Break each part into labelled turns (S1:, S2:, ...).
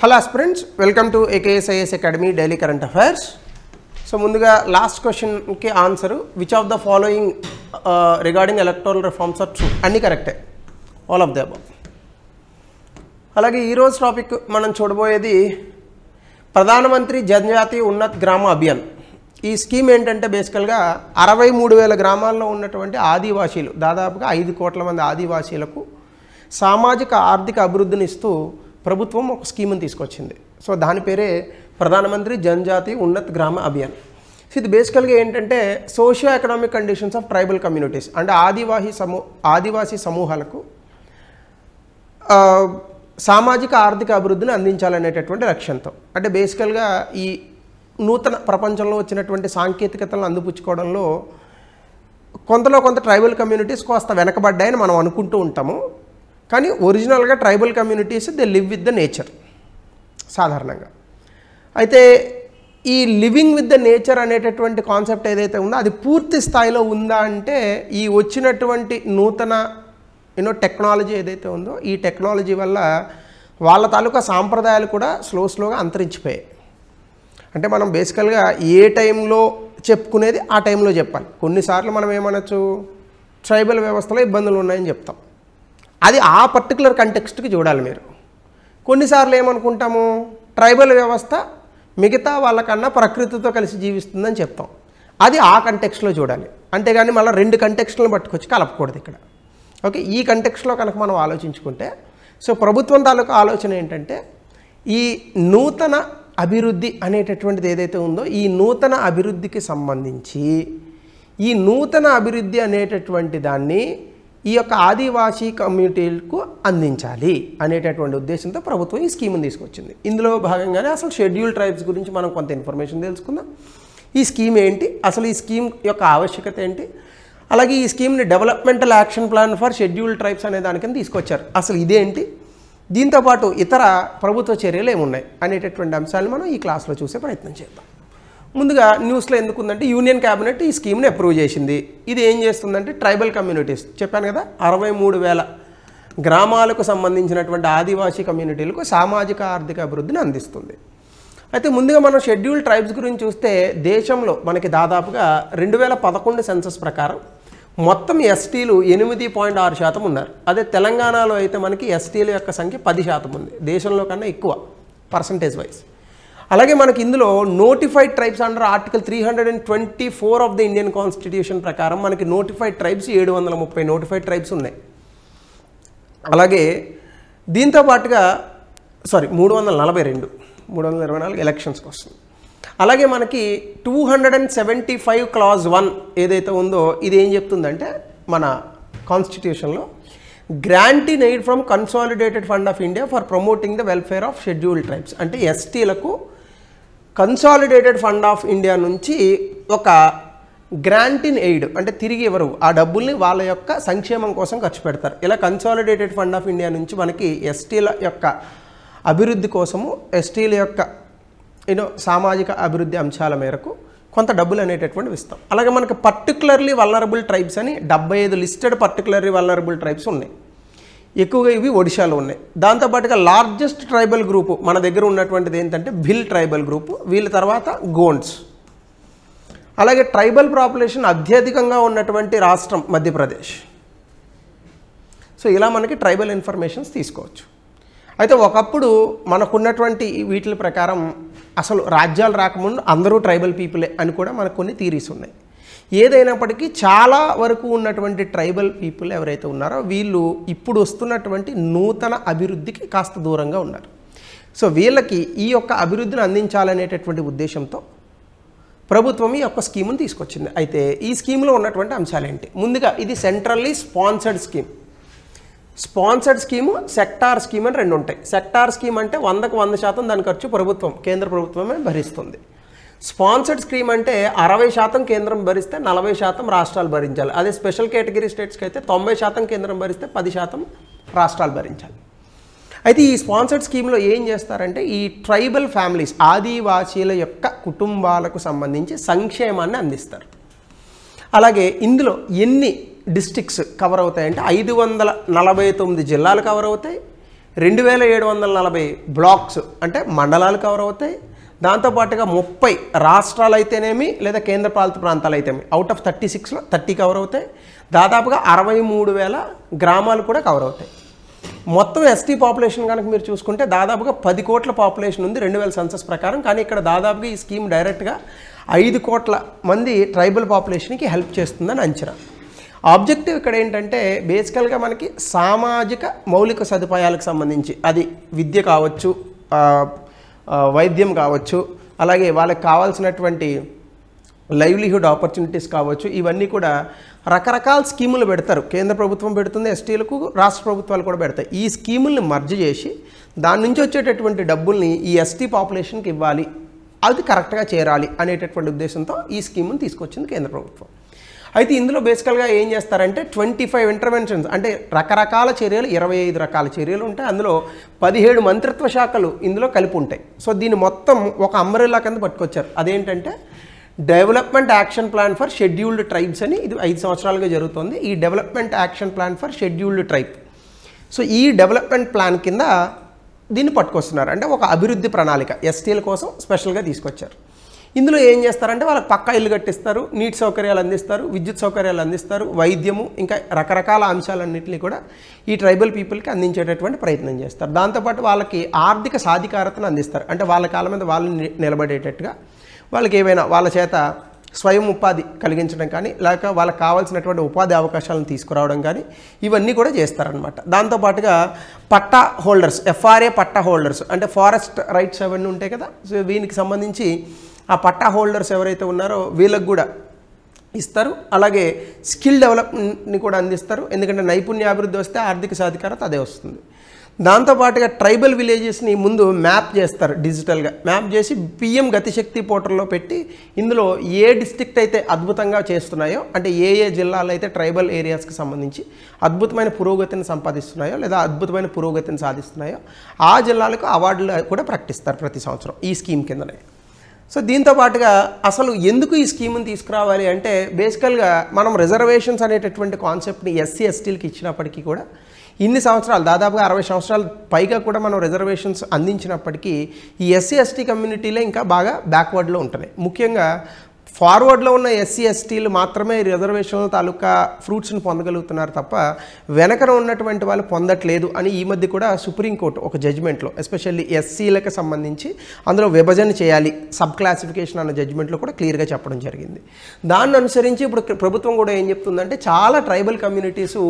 S1: Hello aspirants, welcome to AKSIS Academy Daily Current Affairs. So ముందుగా last question కి answer which of the following regarding electoral reforms are true అన్ని కరెక్టే, all of the above. అలాగే ఈరోజు topic మనం చూడబోయేది ప్రధానమంత్రి జనజాతీయ ఉన్నత్ గ్రామ అభియాన్. ఈ స్కీమ్ ఏంటంటే బేసికల్గా 63,000 గ్రామాల్లో ఉన్నటువంటి ఆదివాసీలు, దాదాపుగా 5 కోట్ల మంది ఆదివాసీలకు సామాజిక ఆర్థిక అభివృద్ధిని ఇస్తూ ప్రభుత్వం ఒక స్కీమ్ని తీసుకొచ్చింది. సో దాని పేరే ప్రధానమంత్రి జనజాతీయ ఉన్నత్ గ్రామ అభియాన్. సో ఇది బేసికల్గా ఏంటంటే socio economic conditions of tribal communities, అంటే ఆదివాసీ సమూహాలకు సామాజిక ఆర్థిక అభివృద్ధిని అందించాలనేటటువంటి లక్ష్యంతో. అంటే బేసికల్గా ఈ నూతన ప్రపంచంలో వచ్చినటువంటి సాంకేతికతలను అందిపుచ్చుకోవడంలో కొంత ట్రైబల్ కమ్యూనిటీస్ కాస్త వెనకబడ్డాయని మనం అనుకుంటూ ఉంటాము. కానీ ఒరిజినల్గా tribal communities they live with the nature సాధారణంగా. అయితే ఈ లివింగ్ విత్ ద నేచర్ అనేటటువంటి కాన్సెప్ట్ ఏదైతే ఉందో అది పూర్తి స్థాయిలో ఉందా అంటే ఈ వచ్చినటువంటి నూతన టెక్నాలజీ ఏదైతే ఉందో ఈ టెక్నాలజీ వల్ల వాళ్ళ తాలూకా సాంప్రదాయాలు కూడా స్లోగా అంతరించిపోయాయి. అంటే మనం బేసికల్గా ఏ టైంలో చెప్పుకునేది ఆ టైంలో చెప్పాలి. కొన్నిసార్లు మనం ఏమనొచ్చు, ట్రైబల్ వ్యవస్థలో ఇబ్బందులు ఉన్నాయని చెప్తాం, అది ఆ పర్టికులర్ కంటెక్స్ట్కి చూడాలి మీరు. కొన్నిసార్లు ఏమనుకుంటాము, ట్రైబల్ వ్యవస్థ మిగతా వాళ్ళకన్నా ప్రకృతితో కలిసి జీవిస్తుందని చెప్తాం, అది ఆ కంటెక్స్ట్లో చూడాలి. అంతేగాని మళ్ళీ 2 కంటెక్స్ట్లను పట్టుకొచ్చి కలపకూడదు ఇక్కడ. ఓకే, ఈ కంటెక్స్ట్లో కనుక మనం ఆలోచించుకుంటే సో ప్రభుత్వం తాలూకా ఆలోచన ఏంటంటే ఈ నూతన అభివృద్ధి అనేటటువంటిది ఏదైతే ఉందో ఈ నూతన అభివృద్ధికి సంబంధించి ఈ నూతన అభివృద్ధి అనేటటువంటి దాన్ని ఈ యొక్క ఆదివాసీ కమ్యూనిటీలకు అందించాలి అనేటటువంటి ఉద్దేశంతో ప్రభుత్వం ఈ స్కీమ్ని తీసుకొచ్చింది. ఇందులో భాగంగానే అసలు షెడ్యూల్ ట్రైబ్స్ గురించి మనం కొంత ఇన్ఫర్మేషన్ తెలుసుకుందాం. ఈ స్కీమ్ ఏంటి, అసలు ఈ స్కీమ్ యొక్క ఆవశ్యకత ఏంటి, అలాగే ఈ స్కీమ్ని developmental action plan for schedule tribes అనే దానికని తీసుకొచ్చారు. అసలు ఇదేంటి, దీంతోపాటు ఇతర ప్రభుత్వ చర్యలు ఏమున్నాయి అనేటటువంటి అంశాలు మనం ఈ క్లాస్లో చూసే ప్రయత్నం చేద్దాం. ముందుగా న్యూస్లో ఎందుకు ఉందంటే యూనియన్ క్యాబినెట్ ఈ స్కీమ్ని అప్రూవ్ చేసింది. ఇది ఏం చేస్తుందంటే ట్రైబల్ కమ్యూనిటీస్ చెప్పాను కదా, 63,000 గ్రామాలకు సంబంధించినటువంటి ఆదివాసీ కమ్యూనిటీలకు సామాజిక ఆర్థిక అభివృద్ధిని అందిస్తుంది. అయితే ముందుగా మనం షెడ్యూల్ ట్రైబ్స్ గురించి చూస్తే దేశంలో మనకి దాదాపుగా 2011 సెన్సస్ ప్రకారం మొత్తం ఎస్టీలు 8.6% ఉన్నారు. అదే తెలంగాణలో అయితే మనకి ఎస్టీల యొక్క సంఖ్య 10% ఉంది, దేశంలో కన్నా ఎక్కువ పర్సంటేజ్ వైజ్. అలాగే మనకి ఇందులో notified tribes under article 324 of the Indian constitution ప్రకారం మనకి నోటిఫైడ్ ట్రైబ్స్ 730 నోటిఫైడ్ ట్రైబ్స్ ఉన్నాయి. అలాగే దీంతో పాటుగా 324 ఎలక్షన్స్కి వస్తుంది. అలాగే మనకి 275 క్లాజ్ 1 ఏదైతే ఉందో ఇది ఏం చెప్తుందంటే మన కాన్స్టిట్యూషన్లో grant in aid from consolidated fund of India for promoting the welfare of scheduled tribes. అంటే ఎస్టీలకు కన్సాలిడేటెడ్ ఫండ్ ఆఫ్ ఇండియా నుంచి ఒక గ్రాంట్ ఇన్ ఎయిడ్ అంటే తిరిగి ఇవ్వరు, ఆ డబ్బుల్ని వాళ్ళ యొక్క సంక్షేమం కోసం ఖర్చు పెడతారు. ఇలా కన్సాలిడేటెడ్ ఫండ్ ఆఫ్ ఇండియా నుంచి మనకి ఎస్టీల యొక్క అభివృద్ధి కోసము ఎస్టీల యొక్క సామాజిక అభివృద్ధి అంశాల మేరకు కొంత డబ్బులు అనేటటువంటివి ఇస్తాం. అలాగే మనకి పర్టికులర్లీ వల్నరబుల్ ట్రైబ్స్ అని 75 లిస్టెడ్ పర్టికులర్లీ వల్నరబుల్ ట్రైబ్స్ ఉన్నాయి. ఎక్కువగా ఇవి ఒడిశాలో ఉన్నాయి. దాంతోపాటుగా లార్జెస్ట్ ట్రైబల్ గ్రూపు మన దగ్గర ఉన్నటువంటిది ఏంటంటే భిల్ ట్రైబల్ గ్రూపు, వీళ్ళ తర్వాత గోండ్స్. అలాగే ట్రైబల్ పాపులేషన్ అత్యధికంగా ఉన్నటువంటి రాష్ట్రం మధ్యప్రదేశ్. సో ఇలా మనకి ట్రైబల్ ఇన్ఫర్మేషన్స్ తీసుకోవచ్చు. అయితే ఒకప్పుడు మనకున్నటువంటి వీటి ప్రకారం అసలు రాజ్యాలు రాకముందు అందరూ ట్రైబల్ పీపులే అని కూడా మనకు కొన్ని థీరీస్ ఉన్నాయి. ఏదైనప్పటికీ చాలా వరకు ఉన్నటువంటి ట్రైబల్ పీపుల్ ఎవరైతే ఉన్నారో వీళ్ళు ఇప్పుడు వస్తున్నటువంటి నూతన అభివృద్ధికి కాస్త దూరంగా ఉన్నారు. సో వీళ్ళకి ఈ యొక్క అభివృద్ధిని అందించాలనేటటువంటి ఉద్దేశంతో ప్రభుత్వం ఈ యొక్క స్కీమ్ని తీసుకొచ్చింది. అయితే ఈ స్కీమ్లో ఉన్నటువంటి అంశాలు ఏంటి, ముందుగా ఇది centrally sponsored scheme. Sponsored scheme, sector scheme అని 2 ఉంటాయి. సెక్టార్ స్కీమ్ అంటే 100కు 100% దాని ఖర్చు కేంద్ర ప్రభుత్వమే భరిస్తుంది. స్పాన్సర్డ్ స్కీమ్ అంటే 60% కేంద్రం భరిస్తే 40% రాష్ట్రాలు భరించాలి. అదే స్పెషల్ కేటగిరీ స్టేట్స్కి అయితే 90% కేంద్రం భరిస్తే 10% రాష్ట్రాలు భరించాలి. అయితే ఈ స్పాన్సర్డ్ స్కీమ్లో ఏం చేస్తారంటే ఈ ట్రైబల్ ఫ్యామిలీస్ ఆదివాసీల యొక్క కుటుంబాలకు సంబంధించి సంక్షేమాన్ని అందిస్తారు. అలాగే ఇందులో ఎన్ని డిస్ట్రిక్ట్స్ కవర్ అవుతాయంటే 549 జిల్లాలు కవర్ అవుతాయి, 2740 బ్లాక్స్ అంటే మండలాలు కవర్ అవుతాయి. దాంతోపాటుగా 30 రాష్ట్రాలు అయితేనేమి లేదా కేంద్రపాలిత ప్రాంతాలు అయితేనేమి అవుట్ ఆఫ్ 36లో 30 కవర్ అవుతాయి. దాదాపుగా 63,000 గ్రామాలు కూడా కవర్ అవుతాయి. మొత్తం ఎస్టీ పాపులేషన్ కనుక మీరు చూసుకుంటే దాదాపుగా 10 కోట్ల పాపులేషన్ ఉంది 2000 సెన్సస్ ప్రకారం. కానీ ఇక్కడ దాదాపుగా ఈ స్కీమ్ డైరెక్ట్గా 5 కోట్ల మంది ట్రైబల్ పాపులేషన్కి హెల్ప్ చేస్తుందని అంచనా. ఆబ్జెక్టివ్ ఇక్కడ ఏంటంటే బేసికల్గా మనకి సామాజిక మౌలిక సదుపాయాలకు సంబంధించి అది విద్య కావచ్చు, వైద్యం కావచ్చు, అలాగే వాళ్ళకి కావాల్సినటువంటి లైవ్లీహుడ్ ఆపర్చునిటీస్ కావచ్చు, ఇవన్నీ కూడా రకరకాల స్కీములు పెడతారు. కేంద్ర ప్రభుత్వం పెడుతుంది ఎస్టీలకు, రాష్ట్ర ప్రభుత్వాలు కూడా పెడతాయి. ఈ స్కీముల్ని మర్జ్ చేసి దాని నుంచి వచ్చేటటువంటి డబ్బుల్ని ఈ ఎస్టీ పాపులేషన్కి ఇవ్వాలి, అది కరెక్ట్గా చేరాలి అనేటటువంటి ఉద్దేశంతో ఈ స్కీముని తీసుకొచ్చింది కేంద్ర ప్రభుత్వం. అయితే ఇందులో బేసికల్గా ఏం చేస్తారంటే 25 ఇంటర్వెన్షన్స్ అంటే రకరకాల చర్యలు, 25 రకాల చర్యలు ఉంటాయి. అందులో 17 మంత్రిత్వ శాఖలు ఇందులో కలిపి ఉంటాయి. సో దీన్ని మొత్తం ఒక అంబ్రెల్లా కింద పట్టుకొచ్చారు. అదేంటంటే development action plan for scheduled tribes అని, ఇది 5 సంవత్సరాలుగా జరుగుతుంది. ఈ development action plan for scheduled tribe. So ఈ డెవలప్మెంట్ ప్లాన్ కింద దీన్ని పట్టుకొస్తున్నారు. అంటే ఒక అభివృద్ధి ప్రణాళిక ఎస్టీల కోసం స్పెషల్గా తీసుకొచ్చారు. ఇందులో ఏం చేస్తారంటే వాళ్ళకి పక్కా ఇల్లు కట్టిస్తారు, నీటి సౌకర్యాలు అందిస్తారు, విద్యుత్ సౌకర్యాలు అందిస్తారు, వైద్యము, ఇంకా రకరకాల అంశాలన్నింటినీ కూడా ఈ ట్రైబల్ పీపుల్కి అందించేటటువంటి ప్రయత్నం చేస్తారు. దాంతోపాటు వాళ్ళకి ఆర్థిక సాధికారతను అందిస్తారు. అంటే వాళ్ళ కాళ్ళ మీద వాళ్ళు నిలబడేటట్టుగా వాళ్ళకి ఏవైనా వాళ్ళ చేత స్వయం ఉపాధి కలిగించడం కానీ, లేక వాళ్ళకి కావాల్సినటువంటి ఉపాధి అవకాశాలను తీసుకురావడం కానీ ఇవన్నీ కూడా చేస్తారనమాట. దాంతోపాటుగా పట్టా హోల్డర్స్, ఎఫ్ఆర్ఏ పట్టా హోల్డర్స్ అంటే ఫారెస్ట్ రైట్స్ అవన్నీ ఉంటాయి కదా. సో దీనికి సంబంధించి ఆ పట్టా హోల్డర్స్ ఎవరైతే ఉన్నారో వీళ్ళకి కూడా ఇస్తారు. అలాగే స్కిల్ డెవలప్మెంట్ని కూడా అందిస్తారు. ఎందుకంటే నైపుణ్యాభివృద్ధి వస్తే ఆర్థిక సాధికారత అదే వస్తుంది. దాంతోపాటుగా ట్రైబల్ విలేజెస్ని ముందు మ్యాప్ చేస్తారు, డిజిటల్గా మ్యాప్ చేసి పిఎం గతిశక్తి పోర్టల్లో పెట్టి ఇందులో ఏ డిస్ట్రిక్ట్ అయితే అద్భుతంగా చేస్తున్నాయో, అంటే ఏ జిల్లాలు అయితే ట్రైబల్ ఏరియాస్కి సంబంధించి అద్భుతమైన పురోగతిని సంపాదిస్తున్నాయో లేదా అద్భుతమైన పురోగతిని సాధిస్తున్నాయో ఆ జిల్లాలకు అవార్డులు కూడా ప్రకటిస్తారు ప్రతి సంవత్సరం ఈ స్కీమ్ కిందనే. సో దీంతో పాటుగా అసలు ఎందుకు ఈ స్కీమ్ని తీసుకురావాలి అంటే బేసికల్గా మనం రిజర్వేషన్స్ అనేటటువంటి కాన్సెప్ట్ని ఎస్సీ ఎస్టీలకి ఇచ్చినప్పటికీ కూడా ఇన్ని సంవత్సరాలు దాదాపుగా 60 సంవత్సరాలు పైగా కూడా మనం రిజర్వేషన్స్ అందించినప్పటికీ ఈ ఎస్సీ ఎస్టీ కమ్యూనిటీలే ఇంకా బాగా బ్యాక్వర్డ్లో ఉంటున్నాయి. ముఖ్యంగా ఫార్వర్డ్లో ఉన్న ఎస్సీ ఎస్టీలు మాత్రమే రిజర్వేషన్ తాలూకా ఫ్రూట్స్ని పొందగలుగుతున్నారు తప్ప వెనకన ఉన్నటువంటి వాళ్ళు పొందట్లేదు అని ఈ మధ్య కూడా సుప్రీంకోర్టు ఒక జడ్జిమెంట్లో ఎస్పెషల్లీ ఎస్సీలకు సంబంధించి అందులో విభజన చేయాలి, సబ్ క్లాసిఫికేషన్ అన్న జడ్జిమెంట్లో కూడా క్లియర్గా చెప్పడం జరిగింది. దాన్ని అనుసరించి ఇప్పుడు ప్రభుత్వం కూడా ఏం చెప్తుందంటే చాలా ట్రైబల్ కమ్యూనిటీసు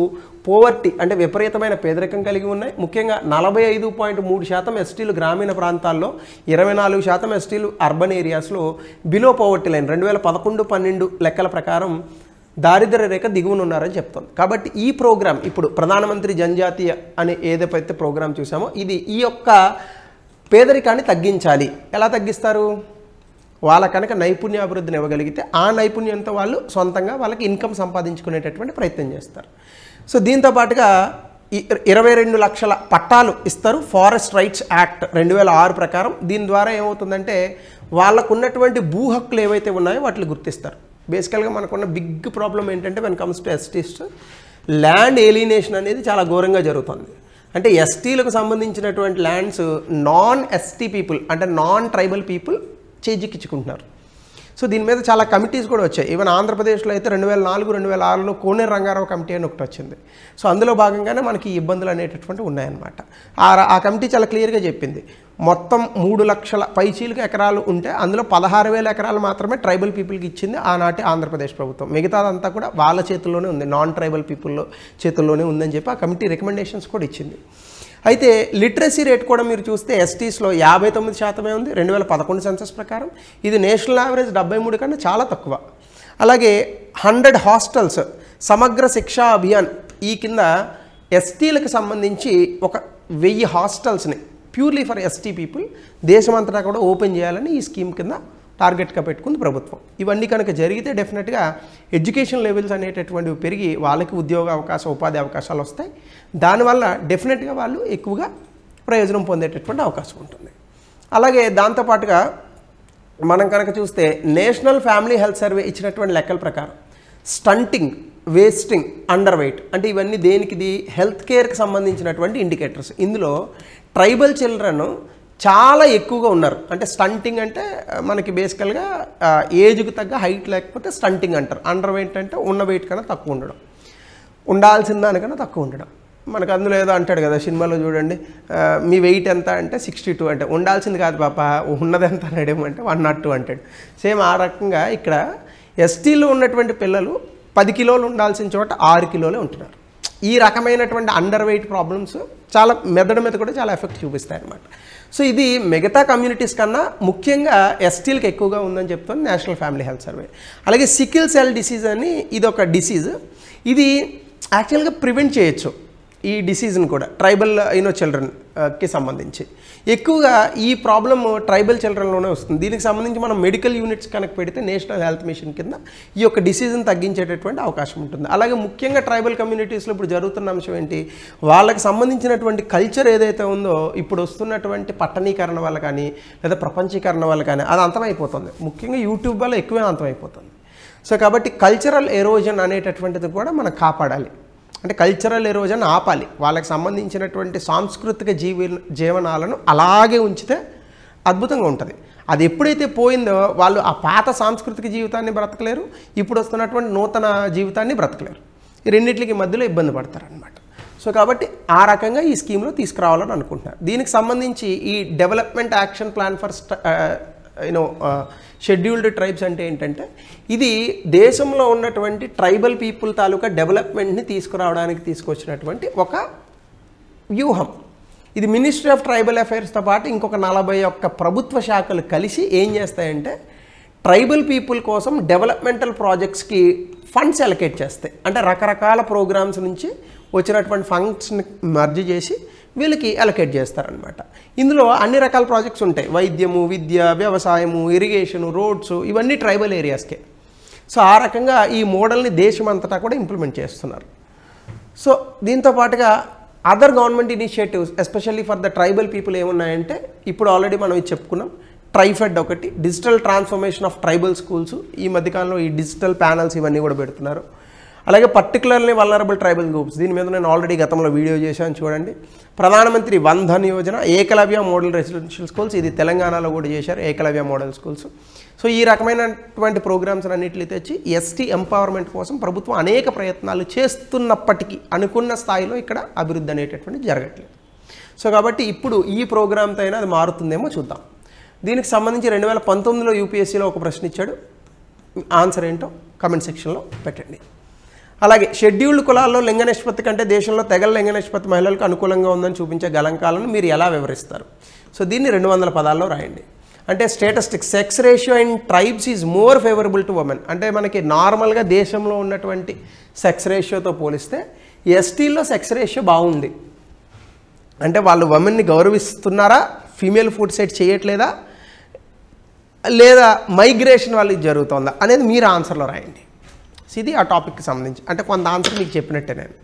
S1: పోవర్టీ అంటే విపరీతమైన పేదరికం కలిగి ఉన్నాయి. ముఖ్యంగా 45.3% ఎస్టీలు గ్రామీణ ప్రాంతాల్లో, 24% ఎస్టీలు అర్బన్ ఏరియాస్లో బిలో పోవర్టీ లైన్ 2011-12 లెక్కల ప్రకారం దారిద్ర్య రేఖ దిగువన ఉన్నారని చెప్తుంది. కాబట్టి ఈ ప్రోగ్రామ్ ఇప్పుడు ప్రధానమంత్రి జనజాతీయ అనే ఏదైతే ప్రోగ్రామ్ చూసామో ఇది ఈ యొక్క పేదరికాన్ని తగ్గించాలి. ఎలా తగ్గిస్తారు? వాళ్ళ కనుక నైపుణ్యాభివృద్ధిని ఇవ్వగలిగితే ఆ నైపుణ్యంతో వాళ్ళు సొంతంగా వాళ్ళకి ఇన్కమ్ సంపాదించుకునేటటువంటి ప్రయత్నం చేస్తారు. సో దీంతో పాటుగా 22 లక్షల పట్టాలు ఇస్తారు ఫారెస్ట్ రైట్స్ యాక్ట్ 2006 ప్రకారం. దీని ద్వారా ఏమవుతుందంటే వాళ్ళకు ఉన్నటువంటి భూ హక్కులు ఏవైతే ఉన్నాయో వాటిని గుర్తిస్తారు. బేసికల్గా మనకున్న బిగ్ ప్రాబ్లం ఏంటంటే when comes to STs land alienation అనేది చాలా ఘోరంగా జరుగుతుంది. అంటే ఎస్టీలకు సంబంధించినటువంటి ల్యాండ్స్ నాన్ ఎస్టీ పీపుల్ అంటే నాన్ ట్రైబల్ పీపుల్ చేజిక్కించుకుంటున్నారు. సో దీని మీద చాలా కమిటీస్ కూడా వచ్చాయి. ఈవెన్ ఆంధ్రప్రదేశ్లో అయితే 2004-2006లో కోనేరు రంగారావు కమిటీ అని ఒకటి వచ్చింది. సో అందులో భాగంగానే మనకి ఈ ఇబ్బందులు అనేటటువంటివి ఉన్నాయన్నమాట. ఆ కమిటీ చాలా క్లియర్గా చెప్పింది మొత్తం 3 లక్షల పైచీలకు ఎకరాలు ఉంటే అందులో 16,000 ఎకరాలు మాత్రమే ట్రైబల్ పీపుల్కి ఇచ్చింది ఆనాటి ఆంధ్రప్రదేశ్ ప్రభుత్వం. మిగతాదంతా కూడా వాళ్ళ చేతుల్లోనే ఉంది, నాన్ ట్రైబల్ పీపుల్ చేతుల్లోనే ఉందని చెప్పి ఆ కమిటీ రికమెండేషన్స్ కూడా ఇచ్చింది. అయితే లిటరసీ రేట్ కూడా మీరు చూస్తే ఎస్టీస్లో 59% ఉంది 2011 సెన్సస్ ప్రకారం. ఇది నేషనల్ యావరేజ్ 73 కన్నా చాలా తక్కువ. అలాగే 100 హాస్టల్స్ సమగ్ర శిక్షా అభియాన్ ఈ కింద ఎస్టీలకు సంబంధించి ఒక 1000 హాస్టల్స్ని ప్యూర్లీ ఫర్ ఎస్టీ పీపుల్ దేశమంతటా కూడా ఓపెన్ చేయాలని ఈ స్కీమ్ కింద టార్గెట్గా పెట్టుకుంది ప్రభుత్వం. ఇవన్నీ కనుక జరిగితే డెఫినెట్గా ఎడ్యుకేషన్ లెవెల్స్ అనేటటువంటివి పెరిగి వాళ్ళకి ఉద్యోగ అవకాశం ఉపాధి అవకాశాలు వస్తాయి. దానివల్ల డెఫినెట్గా వాళ్ళు ఎక్కువగా ప్రయోజనం పొందేటటువంటి అవకాశం ఉంటుంది. అలాగే దాంతోపాటుగా మనం కనుక చూస్తే నేషనల్ ఫ్యామిలీ హెల్త్ సర్వే ఇచ్చినటువంటి లెక్కల ప్రకారం స్టంటింగ్ వేస్టింగ్, అండర్ వెయిట్, అంటే ఇవన్నీ దేనికిది హెల్త్ కేర్కి సంబంధించినటువంటి ఇండికేటర్స్. ఇందులో ట్రైబల్ చిల్డ్రన్ చాలా ఎక్కువగా ఉన్నారు. అంటే స్టంటింగ్ అంటే మనకి బేసికల్గా ఏజ్కి తగ్గ హైట్ లేకపోతే స్టంటింగ్ అంటారు. అండర్ వెయిట్ అంటే ఉన్న వెయిట్ కన్నా తక్కువ ఉండడం, ఉండాల్సిన దానికన్నా తక్కువ ఉండడం. మనకు అందులో ఏదో అంటాడు కదా సినిమాలో చూడండి, మీ వెయిట్ ఎంత అంటే 62, అంటే ఉండాల్సింది కాదు పాప ఉన్నది ఎంత అనేడేమంటే 102 అంటాడు. సేమ్ ఆ రకంగా ఇక్కడ ఎస్టీలో ఉన్నటువంటి పిల్లలు 10 కిలోలు ఉండాల్సిన చోట 6 కిలోలే ఉంటున్నారు. ఈ రకమైనటువంటి అండర్ వెయిట్ ప్రాబ్లమ్స్ చాలా మెదడు మీద కూడా చాలా ఎఫెక్ట్ చూపిస్తాయి అన్నమాట. సో ఇది మిగతా కమ్యూనిటీస్ కన్నా ముఖ్యంగా ఎస్టీలకు ఎక్కువగా ఉందని చెప్తుంది నేషనల్ ఫ్యామిలీ హెల్త్ సర్వే. అలాగే సికిల్ సెల్ డిసీజ్ అని ఇది ఒక డిసీజ్. ఇది యాక్చువల్గా ప్రివెంట్ చేయొచ్చు ఈ డిసీజ్ని కూడా ట్రైబల్ చిల్డ్రన్కి సంబంధించి. ఎక్కువగా ఈ ప్రాబ్లమ్ ట్రైబల్ చిల్డ్రన్లోనే వస్తుంది. దీనికి సంబంధించి మనం మెడికల్ యూనిట్స్ కనుక పెడితే నేషనల్ హెల్త్ మిషన్ కింద ఈ యొక్క డిసీజ్ని తగ్గించేటటువంటి అవకాశం ఉంటుంది. అలాగే ముఖ్యంగా ట్రైబల్ కమ్యూనిటీస్లో ఇప్పుడు జరుగుతున్న అంశం ఏంటి, వాళ్ళకి సంబంధించినటువంటి కల్చర్ ఏదైతే ఉందో ఇప్పుడు వస్తున్నటువంటి పట్టణీకరణ వల్ల కానీ లేదా ప్రపంచీకరణ వల్ల కానీ అది అంతమైపోతుంది. ముఖ్యంగా యూట్యూబ్ వల్ల ఎక్కువే అంతమైపోతుంది. సో కాబట్టి కల్చరల్ ఎరోజన్ అనేటటువంటిది కూడా మనం కాపాడాలి. అంటే కల్చరల్ ఎరోజన్ ఆపాలి. వాళ్ళకి సంబంధించినటువంటి సాంస్కృతిక జీవనాలను అలాగే ఉంచితే అద్భుతంగా ఉంటుంది. అది ఎప్పుడైతే పోయిందో వాళ్ళు ఆ పాత సాంస్కృతిక జీవితాన్ని బ్రతకలేరు, ఇప్పుడు వస్తున్నటువంటి నూతన జీవితాన్ని బ్రతకలేరు. ఈ రెండింటికి మధ్యలో ఇబ్బంది పడతారనమాట. సో కాబట్టి ఆ రకంగా ఈ స్కీమ్లో తీసుకురావాలని అనుకుంటున్నారు. దీనికి సంబంధించి ఈ development action plan for scheduled tribes అంటే ఏంటంటే ఇది దేశంలో ఉన్నటువంటి ట్రైబల్ పీపుల్ తాలూకా డెవలప్మెంట్ని తీసుకురావడానికి తీసుకొచ్చినటువంటి ఒక వ్యూహం. ఇది మినిస్ట్రీ ఆఫ్ ట్రైబల్ అఫైర్స్తో పాటు ఇంకొక 41 ప్రభుత్వ శాఖలు కలిసి ఏం చేస్తాయంటే ట్రైబల్ పీపుల్ కోసం డెవలప్మెంటల్ ప్రాజెక్ట్స్కి ఫండ్స్ అలొకేట్ చేస్తాయి. అంటే రకరకాల ప్రోగ్రామ్స్ నుంచి వచ్చినటువంటి ఫండ్స్ని మర్జ్ చేసి వీళ్ళకి అలొకేట్ చేస్తారనమాట. ఇందులో అన్ని రకాల ప్రాజెక్ట్స్ ఉంటాయి. వైద్యము, విద్య, వ్యవసాయము, ఇరిగేషను, రోడ్స్, ఇవన్నీ ట్రైబల్ ఏరియాస్కే. సో ఆ రకంగా ఈ మోడల్ని దేశమంతటా కూడా ఇంప్లిమెంట్ చేస్తున్నారు. సో దీంతో పాటుగా other government initiatives especially for the tribal people ఏమున్నాయంటే ఇప్పుడు ఆల్రెడీ మనం ఇది చెప్పుకున్నాం, ట్రైఫెడ్ ఒకటి, digital transformation of tribal schools, ఈ మధ్యకాలంలో ఈ డిజిటల్ ప్యానల్స్ ఇవన్నీ కూడా పెడుతున్నారు. అలాగే పర్టికులర్లీ వల్నరబుల్ ట్రైబల్ గ్రూప్స్, దీని మీద నేను ఆల్రెడీ గతంలో వీడియో చేశాను చూడండి. Pradhan Mantri Van Dhan Yojana, Eklavya model residential schools, ఇది తెలంగాణలో కూడా చేశారు ఏకలవ్య మోడల్ స్కూల్స్. సో ఈ రకమైనటువంటి ప్రోగ్రామ్స్ అన్నింటినీ తెచ్చి ఎస్టీ ఎంపవర్మెంట్ కోసం ప్రభుత్వం అనేక ప్రయత్నాలు చేస్తున్నప్పటికీ అనుకున్న స్థాయిలో ఇక్కడ అభివృద్ధి అనేటటువంటి జరగట్లేదు. సో కాబట్టి ఇప్పుడు ఈ ప్రోగ్రామ్తో అయినా అది మారుతుందేమో చూద్దాం. దీనికి సంబంధించి 2019లో యూపీఎస్సీలో ఒక ప్రశ్న ఇచ్చాడు. ఆన్సర్ ఏంటో కమెంట్ సెక్షన్లో పెట్టండి. అలాగే షెడ్యూల్డ్ కులాల్లో లింగ నిష్పత్తి కంటే దేశంలో తెగల లింగ నిష్పత్తి మహిళలకు అనుకూలంగా ఉందని చూపించే గణాంకాలను మీరు ఎలా వివరిస్తారు? సో దీన్ని 200 పదాల్లో రాయండి. అంటే statistics, sex ratio in tribes is more favourable to women. అంటే మనకి నార్మల్గా దేశంలో ఉన్నటువంటి సెక్స్ రేషియోతో పోలిస్తే ఎస్టీల్లో సెక్స్ రేషియో బాగుంది. అంటే వాళ్ళు ఉమెన్ని గౌరవిస్తున్నారా, ఫీమేల్ ఫుడ్ సెట్ చేయట్లేదా, లేదా మైగ్రేషన్ వాళ్ళకి జరుగుతుందా అనేది మీరు ఆన్సర్లో రాయండి. సో ఇది ఆ టాపిక్కి సంబంధించి, అంటే కొంత ఆన్సర్ మీకు చెప్పినట్టే నేను.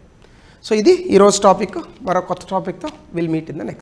S1: సో ఇది ఈరోజు టాపిక్. మరో కొత్త టాపిక్తో will meet in the next.